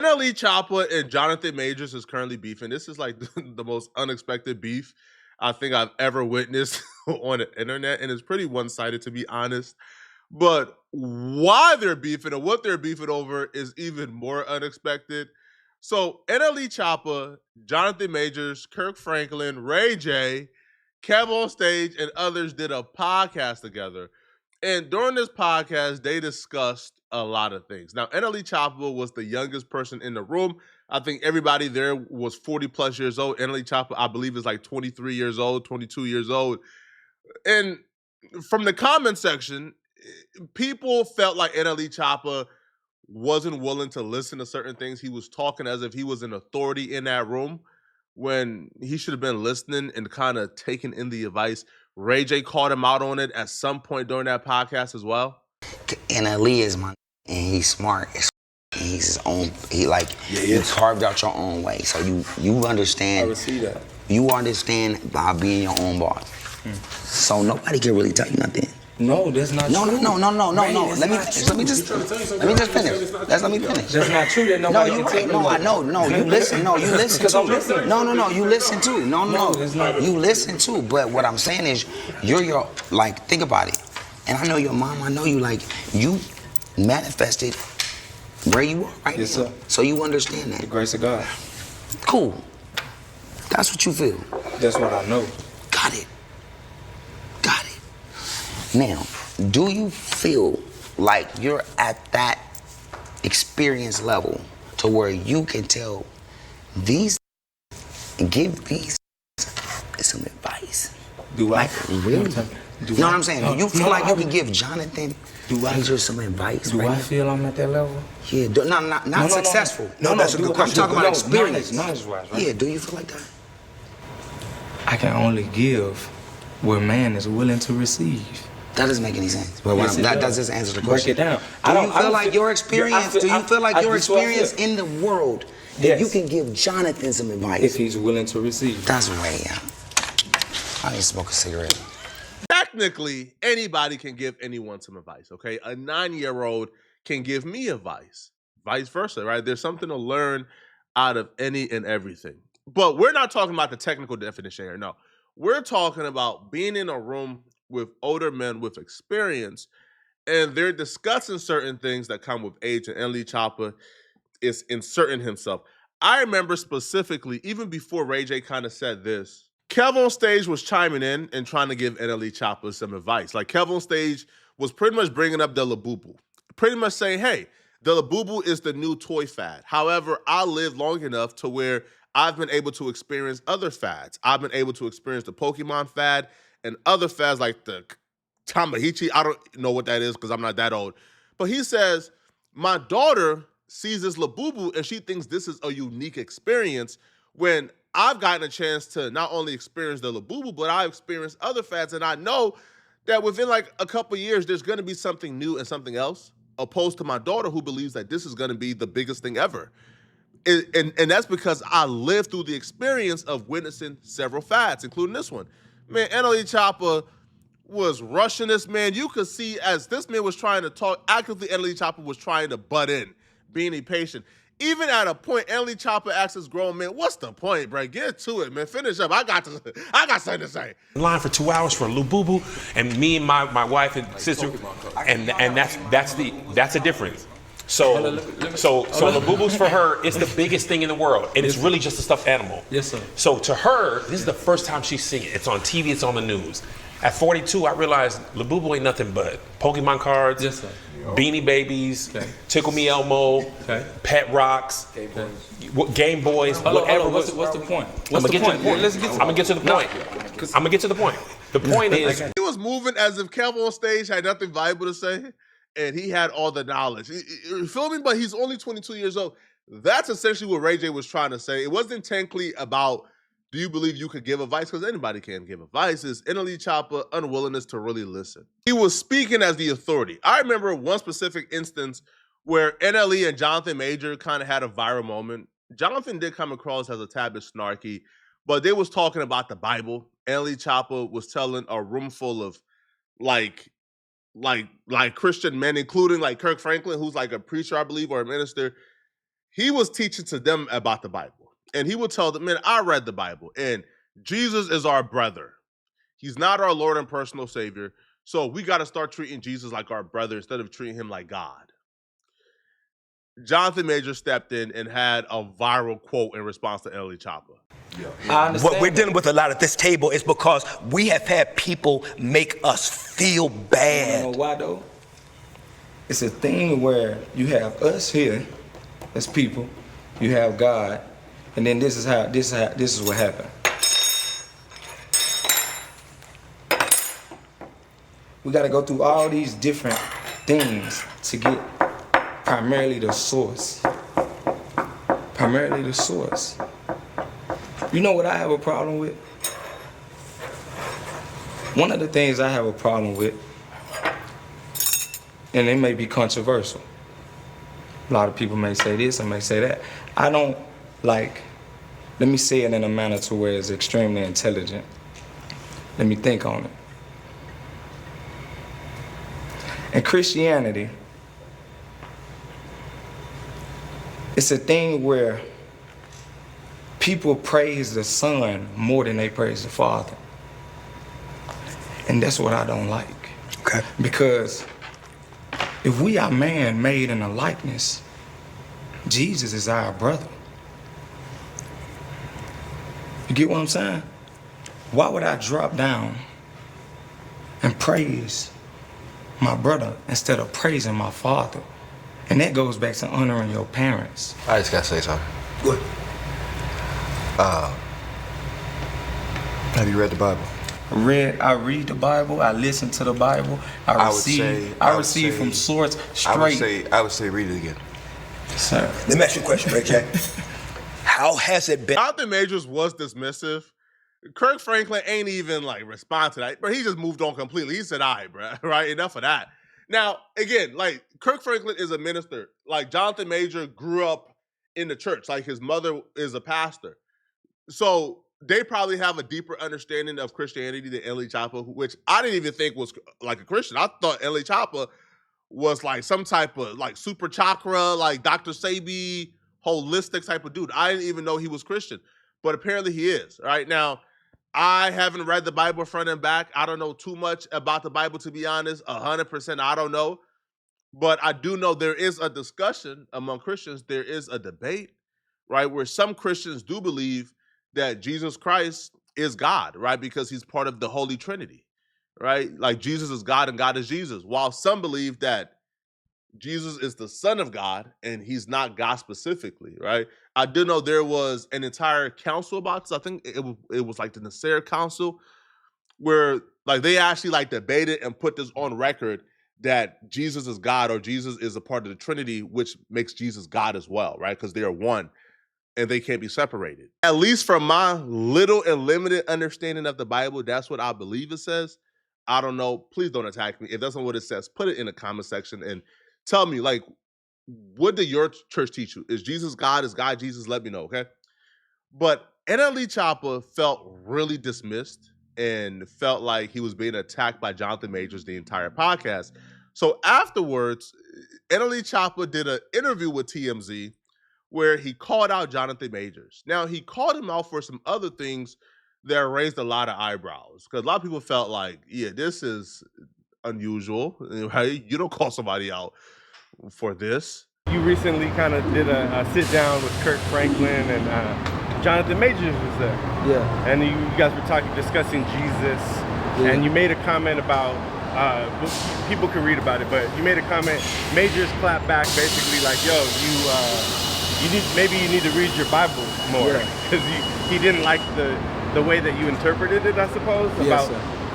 NLE Choppa and Jonathan Majors is currently beefing. This is like the most unexpected beef I think I've ever witnessed on the internet, and it's pretty one-sided to be honest. But why they're beefing and what they're beefing over is even more unexpected. So NLE Choppa, Jonathan Majors, Kirk Franklin, Ray J, Kev on Stage, and others did a podcast together. And during this podcast, they discussed a lot of things. Now, NLE Choppa was the youngest person in the room. I think everybody there was 40 plus years old. NLE Choppa, I believe, is like 23 years old, 22 years old. And from the comment section, people felt like NLE Choppa wasn't willing to listen to certain things. He was talking as if he was an authority in that room when he should have been listening and kind of taking in the advice. Ray J called him out on it at some point during that podcast as well. NLE is my, and he's smart. He's his own. He like you carved out your own way, so you understand. I would see that. You understand by being your own boss. So nobody can really tell you nothing. No, that's not No, true. no. Man, Let me just finish. Let me finish. That's not true that No, nobody you're can right. tell No, me. I know. No, you listen. No, you listen Because I'm too. listening. No, you listen too. No. it's not. You listen too. But what I'm saying is, you're your like. Think about it. And I know your mom. I know you. Like you manifested where you are right Yes, now. sir. So you understand that. The grace of God. Cool. That's what you feel. That's what I know. Got it. Now, do you feel like you're at that experience level to where you can tell these, give these some advice? Do I? Like, really? You know what I'm saying? Do you feel like you can give Jonathan Major some advice? Do I feel I'm at that level? Yeah, not successful. No, that's a good question. I'm talking about experience. Knowledge-wise, right? Yeah, do you feel like that? I can only give where man is willing to receive. That doesn't make any sense. But Yes, it that does. does just answer the Break question. it down. Do you feel like your experience? Do you feel like your experience in the world that you Yes. can give Jonathan some advice? If he's willing to receive. That's way out. I need to smoke a cigarette. Technically, anybody can give anyone some advice, okay? A 9-year-old can give me advice, vice versa, right? There's something to learn out of any and everything. But we're not talking about the technical definition here, no. We're talking about being in a room with older men with experience, and they're discussing certain things that come with age, and NLE Choppa is inserting himself. I remember specifically, even before Ray J kind of said this, Kev on Stage was chiming in and trying to give NLE Choppa some advice. Like, Kev on Stage was pretty much bringing up the Labubu, pretty much saying, hey, the Labubu is the new toy fad. However, I lived long enough to where I've been able to experience other fads. I've been able to experience the Pokemon fad and other fads like the Tamahichi. I don't know what that is because I'm not that old. But he says, my daughter sees this Labubu and she thinks this is a unique experience when I've gotten a chance to not only experience the Labubu, but I've experienced other fads. And I know that within like a couple of years, there's going to be something new and something else, opposed to my daughter who believes that this is going to be the biggest thing ever. And that's because I lived through the experience of witnessing several fads, including this one. Man, NLE Choppa was rushing this man. You could see as this man was trying to talk, actively NLE Choppa was trying to butt in, being impatient. Even at a point, NLE Choppa asks this grown man, what's the point, bro? Get to it, man. Finish up. I got something to say. Line for 2 hours for a Labubu, and me and my wife and sister, and that's a difference. So Labubu's for her, it's the biggest thing in the world, and it's really just a stuffed animal. Yes, sir. So to her, this is the first time she's seeing it. It's on TV, it's on the news. At 42, I realized Labubu ain't nothing but Pokemon cards, Yes, sir. Beanie Babies, Okay. Tickle Me Elmo, Okay. Pet Rocks, Game Boys, whatever. What's the point? I'm gonna get to the point. Let's get to I'm gonna get to the point. I'm gonna get to the point. The point is, He was moving as if Kev on Stage had nothing valuable to say, and he had all the knowledge. You feel me? But he's only 22 years old. That's essentially what Ray J was trying to say. It wasn't technically about, do you believe you could give advice? Because anybody can give advice. It's NLE Choppa unwillingness to really listen. He was speaking as the authority. I remember one specific instance where NLE and Jonathan Major kind of had a viral moment. Jonathan did come across as a tad bit snarky, but they was talking about the Bible. NLE Choppa was telling a room full of like Christian men, including like Kirk Franklin, who's like a preacher, I believe, or a minister. he was teaching to them about the Bible. And he would tell them, man, I read the Bible, and Jesus is our brother. He's not our Lord and personal Savior. So we got to start treating Jesus like our brother instead of treating him like God. Jonathan Majors stepped in and had a viral quote in response to NLE Choppa. What we're dealing with a lot at this table is because we have had people make us feel bad. You know why though? It's a thing where you have us here as people, you have God, and then this is what happened. We got to go through all these different things to get primarily the source. Primarily the source. You know what I have a problem with? One of the things I have a problem with, and it may be controversial. A lot of people may say this and may say that. I don't like, let me say it in a manner to where it's extremely intelligent. Let me think on it. In Christianity, it's a thing where people praise the Son more than they praise the Father. And that's what I don't like. Okay. Because if we are man made in a likeness, Jesus is our brother. You get what I'm saying? Why would I drop down and praise my brother instead of praising my father? And that goes back to honoring your parents. I just gotta say something. What? Have you read the Bible? I read the Bible, I listen to the Bible, I receive from source straight. I would say read it again. Sir. Let me ask you a question, Ray J. How has it been? Jonathan Majors was dismissive. Kirk Franklin ain't even like respond to that, but he just moved on completely. He said, all right, bro, right? Enough of that. Now, again, like Kirk Franklin is a minister. Like Jonathan Major grew up in the church. Like his mother is a pastor. So they probably have a deeper understanding of Christianity than NLE Choppa, which I didn't even think was like a Christian. I thought NLE Choppa was like some type of like super chakra, like Dr. Sebi, holistic type of dude. I didn't even know he was Christian, but apparently he is. Right now, I haven't read the Bible front and back. I don't know too much about the Bible, to be honest. 100%, I don't know. But I do know there is a discussion among Christians. There is a debate, right, where some Christians do believe that Jesus Christ is God, right, because he's part of the Holy Trinity, right? Like Jesus is God and God is Jesus. While some believe that Jesus is the Son of God and he's not God specifically, right? I do know there was an entire council about this. I think it was like the Nicene Council, where like they actually like debated and put this on record that Jesus is God or Jesus is a part of the Trinity, which makes Jesus God as well, right? Because they are one and they can't be separated. At least from my little and limited understanding of the Bible, that's what I believe it says. I don't know. Please don't attack me. If that's not what it says, put it in the comment section and tell me, like, what did your church teach you? Is Jesus God? Is God Jesus? Let me know, okay? But NLE Choppa felt really dismissed and felt like he was being attacked by Jonathan Majors the entire podcast. So afterwards, NLE Choppa did an interview with TMZ where he called out Jonathan Majors. Now, he called him out for some other things that raised a lot of eyebrows, because a lot of people felt like, yeah, this is unusual, right? You don't call somebody out for this. You recently kind of did a sit down with Kirk Franklin and Jonathan Majors was there. Yeah. And you guys were discussing Jesus, and you made a comment about, people can read about it, but you made a comment, Majors clapped back basically like, yo, maybe you need to read your Bible more, because he didn't like the way that you interpreted it, I suppose,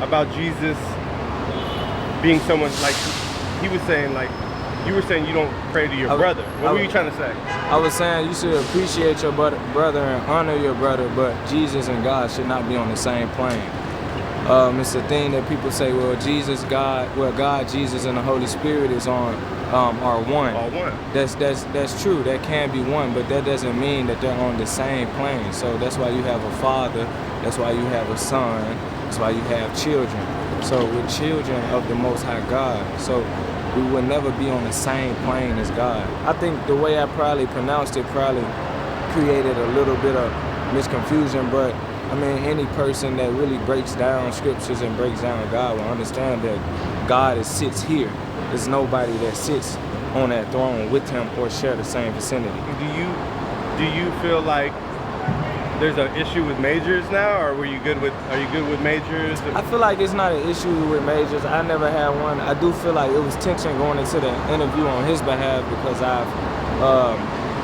about Jesus being someone, like, he was saying, like, you were saying you don't pray to your brother. What were you trying to say? I was saying you should appreciate your brother and honor your brother, but Jesus and God should not be on the same plane. It's the thing that people say, well, God, Jesus, and the Holy Spirit is are one. All one. That's true. That can be one, but that doesn't mean that they're on the same plane. So that's why you have a father. That's why you have a son. That's why you have children. So we're children of the Most High God. So we would never be on the same plane as God. I think the way I probably pronounced it probably created a little bit of misconfusion, but I mean, any person that really breaks down scriptures and breaks down God will understand that God sits here. There's nobody that sits on that throne with him or share the same vicinity. Do you feel like there's an issue with majors now, or are you good with majors? I feel like it's not an issue with majors. I never had one. I do feel like it was tension going into the interview on his behalf because I've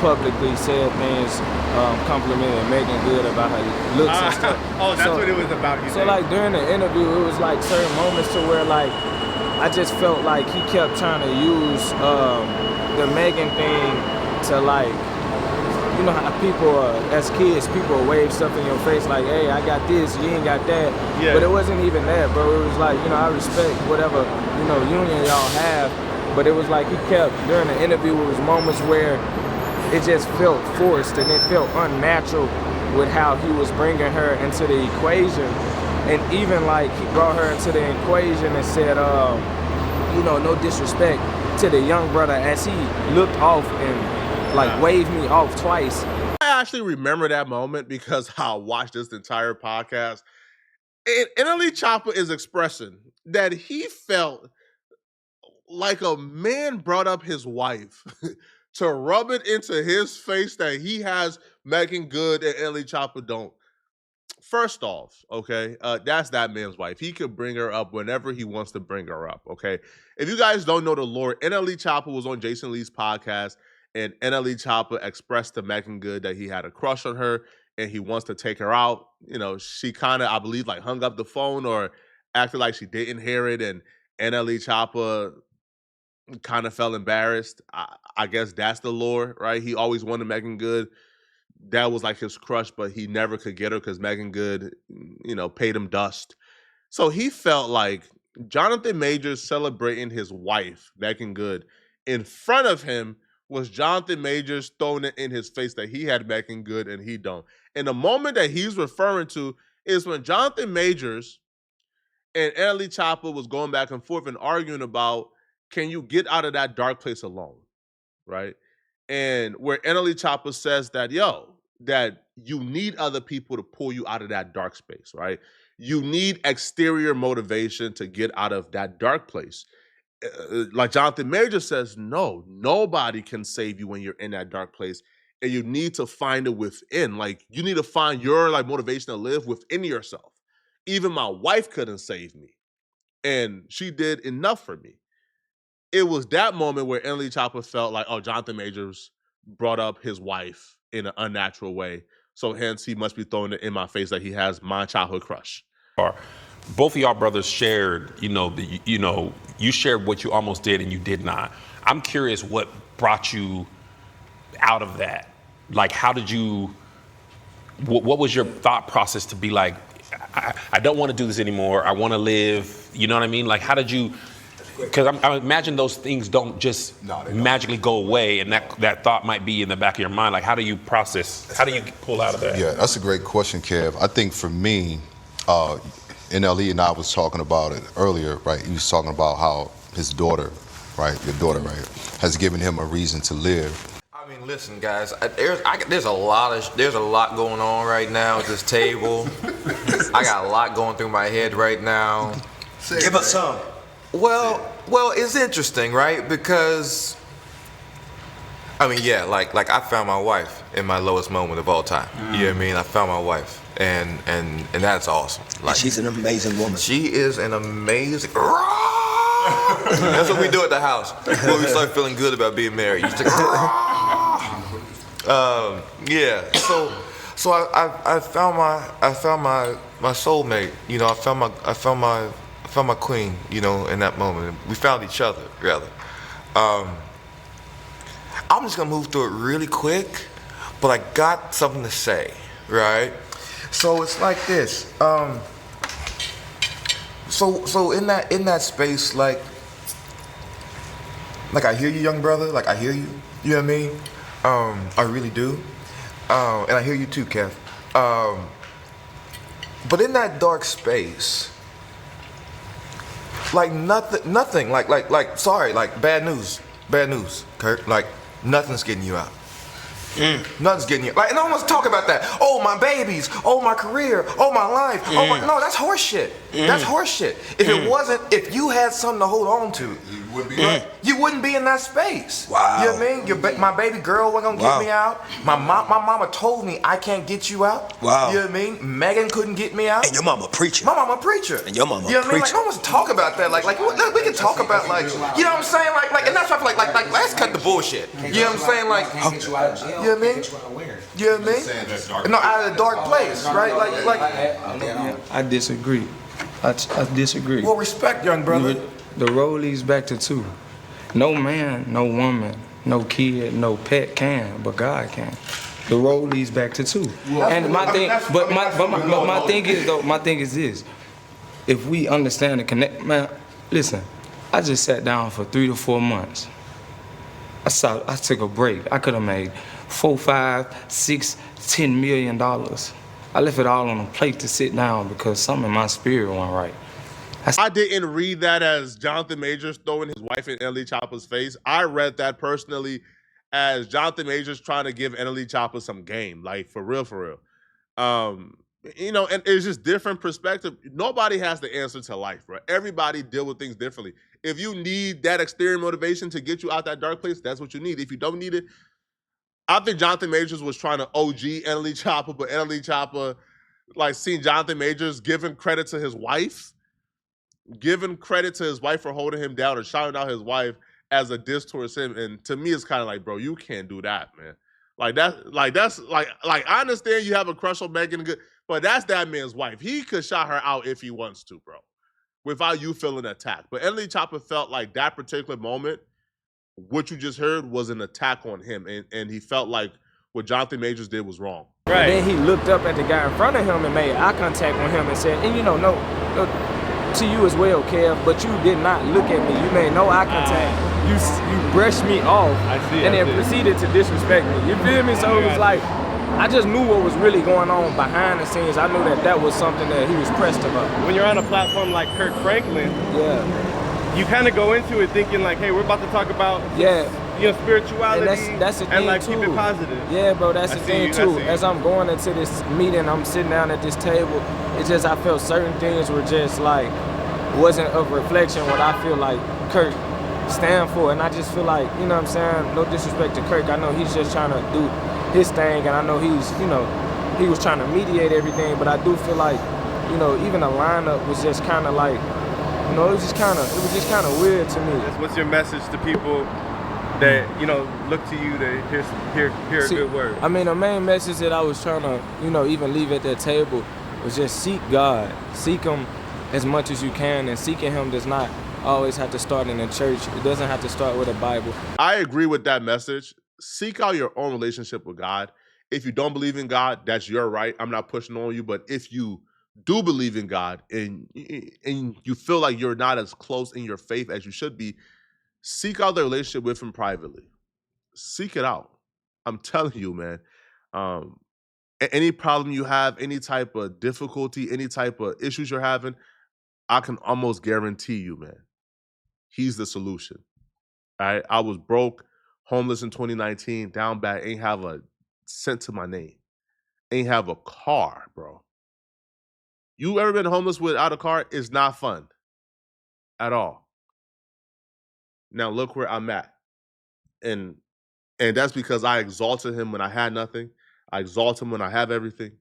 publicly said things, complimented Megan Good about her looks and stuff. Oh, that's what it was about. So like during the interview, it was like certain moments to where like I just felt like he kept trying to use the Megan thing to like, you know how people, as kids, people wave stuff in your face like, hey, I got this, you ain't got that. Yeah. But it wasn't even that, bro. It was like, you know, I respect whatever, you know, union y'all have. But it was like he kept, during the interview, it was moments where it just felt forced and it felt unnatural with how he was bringing her into the equation. And even like he brought her into the equation and said, you know, no disrespect to the young brother as he looked off and like waved me off twice. I actually remember that moment because I watched this entire podcast. And NLE Choppa is expressing that he felt like a man brought up his wife to rub it into his face that he has Megan Good and NLE Choppa don't. First off, okay, that's that man's wife. He could bring her up whenever he wants to bring her up, okay? If you guys don't know the lore, NLE Choppa was on Jason Lee's podcast, and NLE Choppa expressed to Megan Good that he had a crush on her and he wants to take her out. You know, she kind of, I believe, like hung up the phone or acted like she didn't hear it, and NLE Choppa kind of felt embarrassed. I guess that's the lore, right? He always wanted Megan Good. That was like his crush, but he never could get her because Megan Good, you know, paid him dust. So he felt like Jonathan Majors celebrating his wife, Megan Good, in front of him was Jonathan Majors throwing it in his face that he had Megan Good and he don't. And the moment that he's referring to is when Jonathan Majors and NLE Choppa was going back and forth and arguing about, can you get out of that dark place alone, right? And where NLE Choppa says that, that you need other people to pull you out of that dark space, right? You need exterior motivation to get out of that dark place. Like Jonathan Major says, no, nobody can save you when you're in that dark place. And you need to find it within. Like, you need to find your like motivation to live within yourself. Even my wife couldn't save me. And she did enough for me. It was that moment where NLE Choppa felt like, oh, Jonathan Majors brought up his wife in an unnatural way. So hence he must be throwing it in my face that he has my childhood crush. Both of y'all brothers shared, you shared what you almost did and you did not. I'm curious what brought you out of that. Like, how did you, what was your thought process to be like, I don't want to do this anymore. I want to live, you know what I mean? Like, how did you, because I imagine those things don't just magically go away, and that thought might be in the back of your mind. Like, how do you process, how do you pull out of that? Yeah, that's a great question, Kev. I think for me, NLE and I was talking about it earlier, right? He was talking about how his daughter, right, your daughter, right, has given him a reason to live. I mean, listen, guys. There's a lot going on right now at this table. I got a lot going through my head right now. Give us some. Well, it's interesting, right? Because I mean, yeah, like I found my wife in my lowest moment of all time. You know what I mean? I found my wife. And that's awesome. Like, she's an amazing woman. She is an amazing. That's what we do at the house when we start feeling good about being married. You just yeah. So I found my soulmate. You know, I found my queen. You know, in that moment, we found each other rather. I'm just gonna move through it really quick, but I got something to say, right? So it's like this. So in that space, like I hear you, young brother. Like, I hear you. You know what I mean? I really do. And I hear you too, Kev. But in that dark space, Like nothing. Like. Sorry. Like bad news, Kurt. Like nothing's getting you out. Nothing's getting you. Like, and I don't want to talk about that. Oh, my babies. Oh, my career. Oh, my life. Oh, my. No, that's horseshit. That's horseshit. If you had something to hold on to, you wouldn't be in that space. Wow. You know what I mean? My baby girl wasn't gonna get me out. My mama told me I can't get you out. Wow. You know what I mean? Megan couldn't get me out. And your mama preacher. My mama preacher. And your mama you know what I mean? Like, preacher. I don't want to talk about that. Like we can talk about like, you know what I'm saying? Like, and that's why I feel like let's cut the bullshit. You know what I'm saying? Like, you know what I mean? You know what I mean? No, out of the dark place, right? I disagree. I disagree. Well, respect, young brother. The road leads back to two. No man, no woman, no kid, no pet can, but God can. The road leads back to two. And my thing is this. If we understand and connect, man, listen, I just sat down for 3 to 4 months. I took a break. I could have made $4, $5, $6, $10 million. I left it all on a plate to sit down because something in my spirit wasn't right. I didn't read that as Jonathan Majors throwing his wife in NLE Choppa's face. I read that personally as Jonathan Majors trying to give NLE Choppa some game, like for real, for real. You know, and it's just different perspective. Nobody has the answer to life, bro. Everybody deal with things differently. If you need that exterior motivation to get you out that dark place, that's what you need. If you don't need it, I think Jonathan Majors was trying to OG NLE Choppa, but NLE Choppa, like, seeing Jonathan Majors giving credit to his wife, for holding him down or shouting out his wife as a diss towards him. And to me, it's kind of like, bro, you can't do that, man. I understand you have a crush on Megan, but that's that man's wife. He could shout her out if he wants to, bro, without you feeling attacked. But NLE Choppa felt like that particular moment, what you just heard, was an attack on him, and he felt like what Jonathan Majors did was wrong. Right. And then he looked up at the guy in front of him and made eye contact with him and said, and you know, no, to you as well, Kev, but you did not look at me. You made no eye contact. You brushed me off and then proceeded to disrespect me. You feel me? So it was like, I just knew what was really going on behind the scenes. I knew that was something that he was pressed about. When you're on a platform like Kirk Franklin, you kind of go into it thinking like, hey, we're about to talk about spirituality and that's the thing like too. Keep it positive. Yeah, bro, that's the thing too. As I'm going into this meeting, I'm sitting down at this table. It's just I felt certain things were just like wasn't of reflection what I feel like Kirk stand for, and I just feel like, you know what I'm saying, no disrespect to Kirk, I know he's just trying to do his thing, and I know he's, you know, he was trying to mediate everything, but I do feel like, you know, even the lineup was just kind of like, you know, it was just kind of weird to me. What's your message to people that, you know, look to you to hear a good word? I mean, the main message that I was trying to, you know, even leave at that table was just seek God. Seek Him as much as you can, and seeking Him does not always have to start in a church. It doesn't have to start with a Bible. I agree with that message. Seek out your own relationship with God. If you don't believe in God, that's your right. I'm not pushing on you, but if you do believe in God and you feel like you're not as close in your faith as you should be, seek out the relationship with Him privately. Seek it out. I'm telling you, man. Any problem you have, any type of difficulty, any type of issues you're having, I can almost guarantee you, man, He's the solution. All right? I was broke, homeless in 2019, down bad, ain't have a cent to my name. Ain't have a car, bro. You ever been homeless without a car? It's not fun at all. Now look where I'm at. And that's because I exalted Him when I had nothing. I exalt Him when I have everything.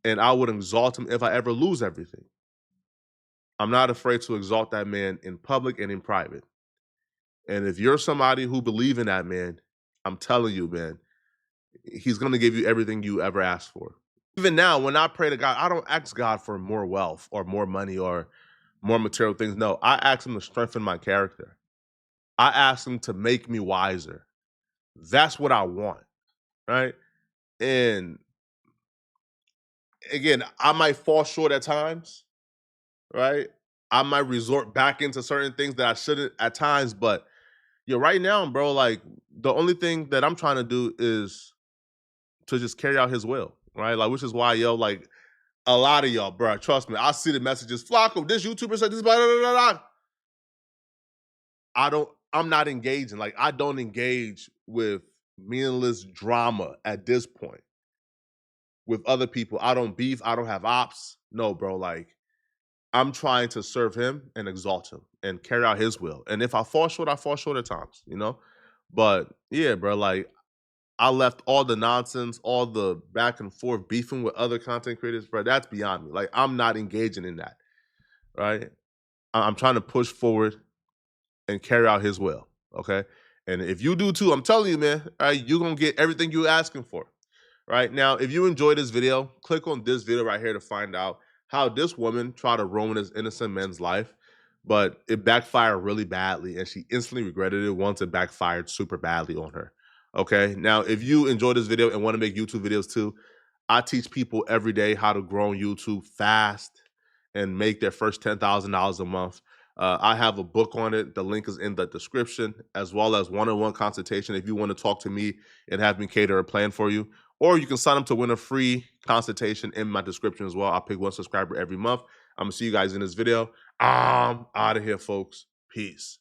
And I would exalt Him if I ever lose everything. I'm not afraid to exalt that man in public and in private. And if you're somebody who believes in that man, I'm telling you, man, He's going to give you everything you ever asked for. Even now, when I pray to God, I don't ask God for more wealth or more money or more material things. No, I ask Him to strengthen my character. I ask Him to make me wiser. That's what I want, right? And again, I might fall short at times, right? I might resort back into certain things that I shouldn't at times, but right now, bro, like, the only thing that I'm trying to do is to just carry out His will, right? Like, which is why, like, A lot of y'all, bro, trust me. I see the messages. Flacco, this YouTuber said this, blah, blah, blah, blah. I'm not engaging. Like, I don't engage with meaningless drama at this point with other people. I don't beef. I don't have ops. No, bro. Like, I'm trying to serve him and exalt him and carry out his will. And if I fall short at times, you know? But yeah, bro, like, I left all the nonsense, all the back and forth beefing with other content creators, bro. That's beyond me. Like, I'm not engaging in that, right? I'm trying to push forward and carry out his will. Okay. And if you do too, I'm telling you, man, right, you're gonna get everything you're asking for. Right. Now, if you enjoyed this video, click on this video right here to find out how this woman tried to ruin this innocent man's life, but it backfired really badly, and she instantly regretted it once it backfired super badly on her. Okay. Now, if you enjoyed this video and want to make YouTube videos too, I teach people every day how to grow on YouTube fast and make their first $10,000 a month. I have a book on it. The link is in the description, as well as one-on-one consultation if you want to talk to me and have me cater a plan for you. Or you can sign up to win a free consultation in my description as well. I'll pick one subscriber every month. I'm going to see you guys in this video. I'm out of here, folks. Peace.